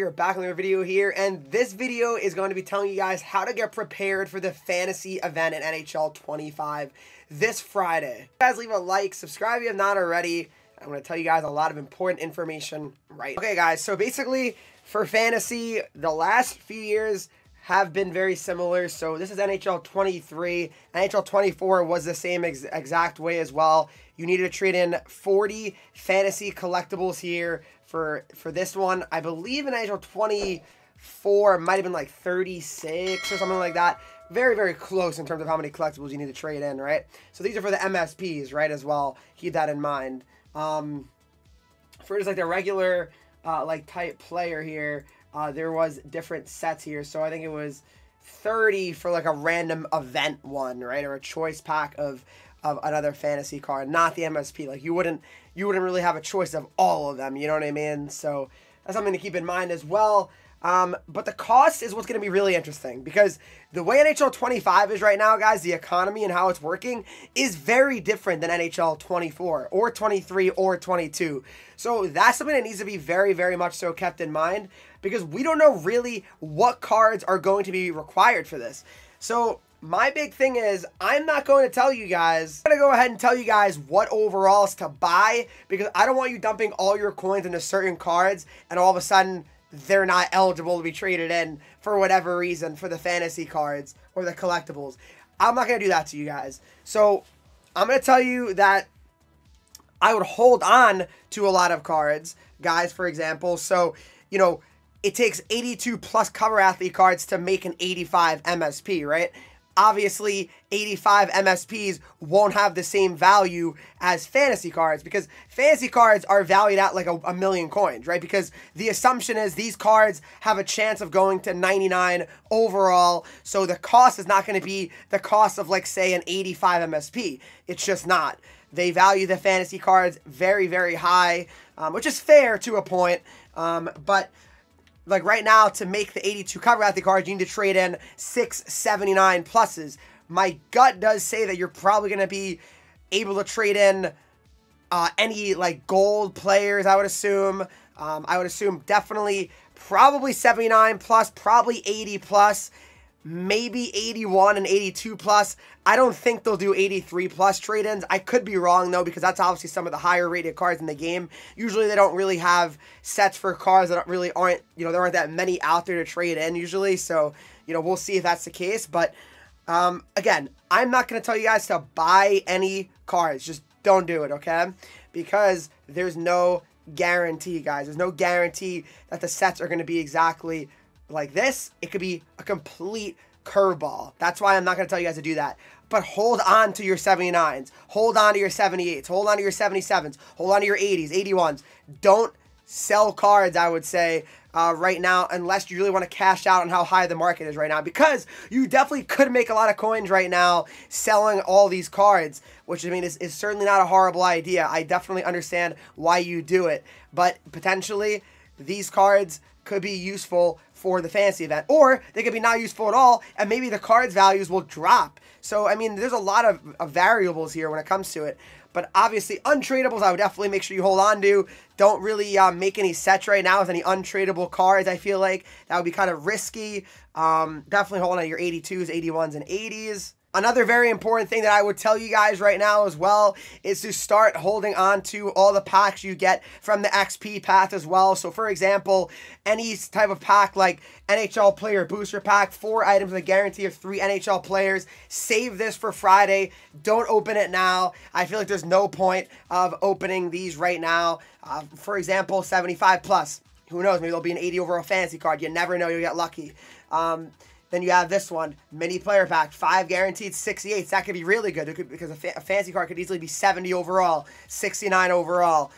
are back on the video here, and this video is going to be telling you guys how to get prepared for the fantasy event in NHL 25 this Friday. Guys, leave a like, subscribe if you have not already. I'm going to tell you guys a lot of important information right now. Okay guys, so basically for fantasy, the last few years have been very similar. So this is NHL 23. NHL 24 was the same exact way as well. You needed to trade in 40 fantasy collectibles here for this one. I believe in NHL 24 it might have been like 36 or something like that. Very, very close in terms of how many collectibles you need to trade in, right? So these are for the MSPs, right, as well. Keep that in mind. For just like the regular like type player here, there was different sets here. So I think it was 30 for like a random event one, right? Or a choice pack of another fantasy card, not the MSP. Like you wouldn't really have a choice of all of them, you know what I mean? So that's something to keep in mind as well. But the cost is what's going to be really interesting, because the way NHL 25 is right now, guys, the economy and how it's working is very different than NHL 24 or 23 or 22. So that's something that needs to be very, very much so kept in mind, because we don't know really what cards are going to be required for this. So my big thing is, I'm not going to tell you guys, I'm going to go ahead and tell you guys what overalls to buy, because I don't want you dumping all your coins into certain cards and all of a sudden they're not eligible to be traded in for whatever reason for the fantasy cards or the collectibles. I'm not going to do that to you guys. So I'm going to tell you that I would hold on to a lot of cards, guys, for example. So, you know, it takes 82 plus cover athlete cards to make an 85 MSP, right? Obviously, 85 MSPs won't have the same value as fantasy cards, because fantasy cards are valued at like a million coins, right? Because the assumption is these cards have a chance of going to 99 overall, so the cost is not going to be the cost of, like, say, an 85 MSP. It's just not. They value the fantasy cards very, very high, which is fair to a point, but like right now, to make the 82 cover athlete cards, you need to trade in 679 pluses. My gut does say that you're probably going to be able to trade in any like gold players, I would assume. I would assume definitely probably 79 plus, probably 80 plus, maybe 81 and 82 plus. I don't think they'll do 83 plus trade-ins. I could be wrong, though, because that's obviously some of the higher rated cards in the game. Usually they don't really have sets for cards that really aren't, you know, there aren't that many out there to trade in usually. So, you know, we'll see if that's the case. But again, I'm not going to tell you guys to buy any cards. Just don't do it, okay? Because there's no guarantee, guys. There's no guarantee that the sets are going to be exactly like this. It could be a complete curveball. That's why I'm not going to tell you guys to do that. But hold on to your 79s. Hold on to your 78s. Hold on to your 77s. Hold on to your 80s, 81s. Don't sell cards, I would say, right now, unless you really want to cash out on how high the market is right now, because you definitely could make a lot of coins right now selling all these cards, which, I mean, is certainly not a horrible idea. I definitely understand why you do it, but potentially these cards could be useful for the fantasy event, or they could be not useful at all, and maybe the cards values will drop. So, I mean, there's a lot of variables here when it comes to it. But obviously, untradables, I would definitely make sure you hold on to. Don't really make any sets right now with any untradeable cards. I feel like that would be kind of risky. Definitely hold on to your 82s, 81s, and 80s. Another very important thing that I would tell you guys right now as well is to start holding on to all the packs you get from the XP path as well. So, for example, any type of pack like NHL Player Booster Pack, 4 items with a guarantee of 3 NHL players. Save this for Friday. Don't open it now. I feel like there's no point of opening these right now. For example, 75 plus. Who knows? Maybe there'll be an 80 overall fantasy card. You never know. You'll get lucky. Then you have this one, mini player pack, 5 guaranteed 68s. That could be really good, because a fantasy card could easily be 70 overall, 69 overall,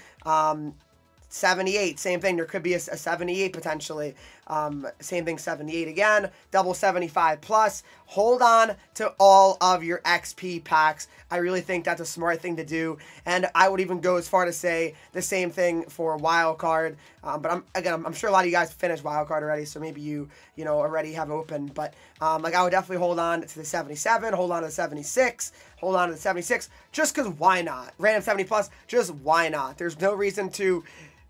78, same thing. There could be a 78 potentially. Same thing, 78 again, double 75 plus. Hold on to all of your XP packs. I really think that's a smart thing to do. And I would even go as far to say the same thing for wild card. But I'm sure a lot of you guys finished wild card already, so maybe you already have open. But like, I would definitely hold on to the 77, hold on to the 76, hold on to the 76, just because why not? Random 70 plus, just why not? There's no reason to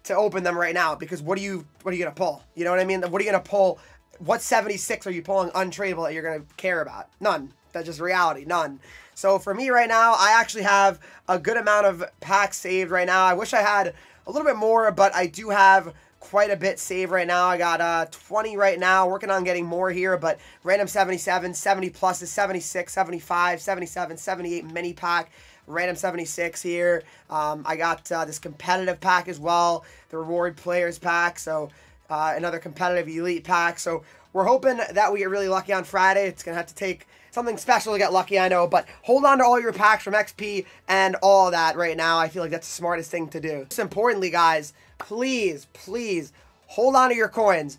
to open them right now, because what are you gonna pull? You know what I mean? What are you gonna pull? What 76 are you pulling untradeable that you're gonna care about? None. That's just reality. None. So for me right now, I actually have a good amount of packs saved right now. I wish I had a little bit more, but I do have quite a bit saved right now. I got 20 right now, working on getting more here, but random 77, 70 plus is 76, 75, 77, 78 mini pack, random 76 here. I got this competitive pack as well, the reward players pack, so another competitive elite pack. So we're hoping that we get really lucky on Friday. It's going to have to take something special to get lucky, I know, but hold on to all your packs from XP and all that right now. I feel like that's the smartest thing to do. Most importantly, guys, please, please hold on to your coins.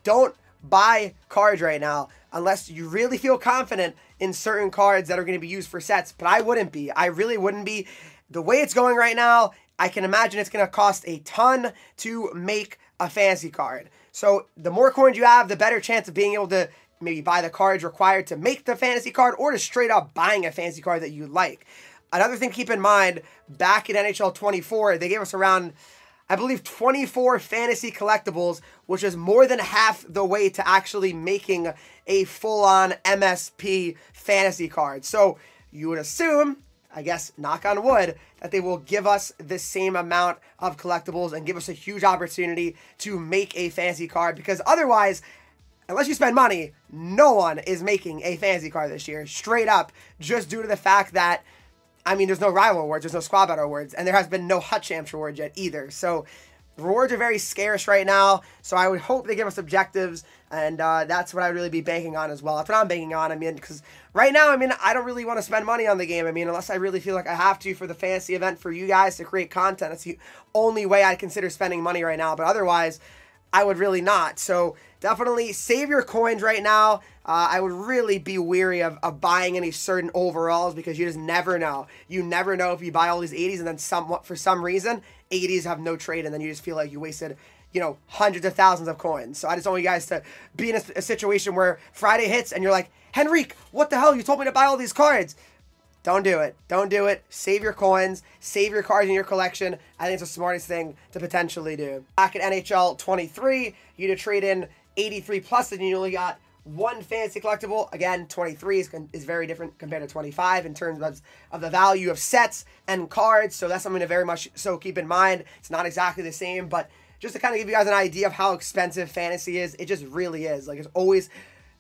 Don't buy cards right now unless you really feel confident in certain cards that are going to be used for sets, but I wouldn't be. I really wouldn't be. The way it's going right now, I can imagine it's going to cost a ton to make a fantasy card. So the more coins you have, the better chance of being able to maybe buy the cards required to make the fantasy card, or to straight up buying a fantasy card that you like. Another thing to keep in mind, back in NHL 24, they gave us around, I believe, 24 fantasy collectibles, which is more than half the way to actually making a full-on MSP fantasy card. So you would assume, I guess, knock on wood, that they will give us the same amount of collectibles and give us a huge opportunity to make a fantasy card, because otherwise, unless you spend money, no one is making a fantasy card this year, straight up, just due to the fact that, I mean, there's no rival awards, there's no squad battle awards, and there has been no Hut Champs rewards yet either. So rewards are very scarce right now, so I would hope they give us objectives, and that's what I would really be banking on as well. That's what I'm banking on, I mean, because right now, I mean, I don't really want to spend money on the game, I mean, unless I really feel like I have to for the fantasy event for you guys to create content. That's the only way I'd consider spending money right now, but otherwise, I would really not. So definitely save your coins right now. I would really be weary of buying any certain overalls, because you just never know. You never know if you buy all these 80s and then for some reason, 80s have no trade, and then you just feel like you wasted, you know, hundreds of thousands of coins. So I just want you guys to be in a situation where Friday hits and you're like, Henreek, what the hell? You told me to buy all these cards. Don't do it. Don't do it. Save your coins. Save your cards in your collection. I think it's the smartest thing to potentially do. Back at NHL 23, you had to trade in 83 plus, and you only got one fantasy collectible. Again, 23 is very different compared to 25 in terms of the value of sets and cards. So that's something to very much so keep in mind. It's not exactly the same, but just to kind of give you guys an idea of how expensive fantasy is, it just really is. Like, it's always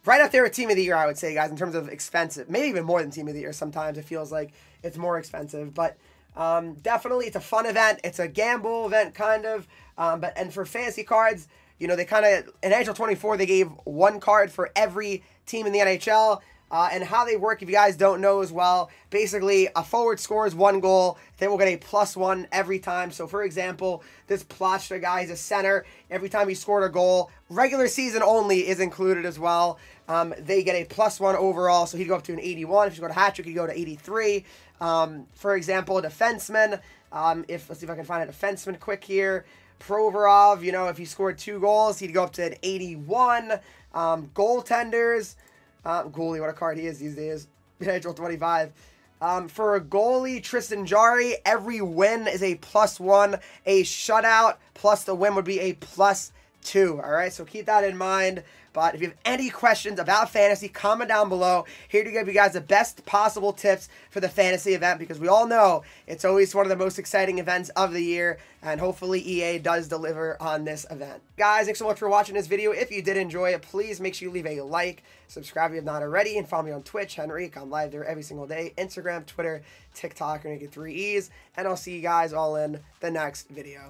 right up there with Team of the Year, I would say, guys, in terms of expensive. Maybe even more than Team of the Year. Sometimes it feels like it's more expensive. But definitely, it's a fun event. It's a gamble event, kind of. And for fantasy cards, you know, they kind of, in NHL 24, they gave one card for every team in the NHL. And how they work, if you guys don't know as well, basically a forward scores one goal, they will get a +1 every time. So for example, this Plachta guy is a center. Every time he scored a goal, regular season only is included as well. They get a +1 overall, so he'd go up to an 81. If you go to hat trick, he'd go to 83. For example, a defenseman, let's see if I can find a defenseman quick here. Provorov, you know, if he scored 2 goals, he'd go up to an 81. Goaltenders, goalie, what a card he is these days. NHL 25. For a goalie, Tristan Jarry, every win is a +1. A shutout plus the win would be a +2. All right, so keep that in mind. But if you have any questions about fantasy, comment down below. Here to give you guys the best possible tips for the fantasy event, because we all know it's always one of the most exciting events of the year, and hopefully EA does deliver on this event. Guys, thanks so much for watching this video. If you did enjoy it, please make sure you leave a like, subscribe if you have not already, and follow me on Twitch, Henreek. I'm live there every single day. Instagram, Twitter, TikTok, and get 3 E's. And I'll see you guys all in the next video.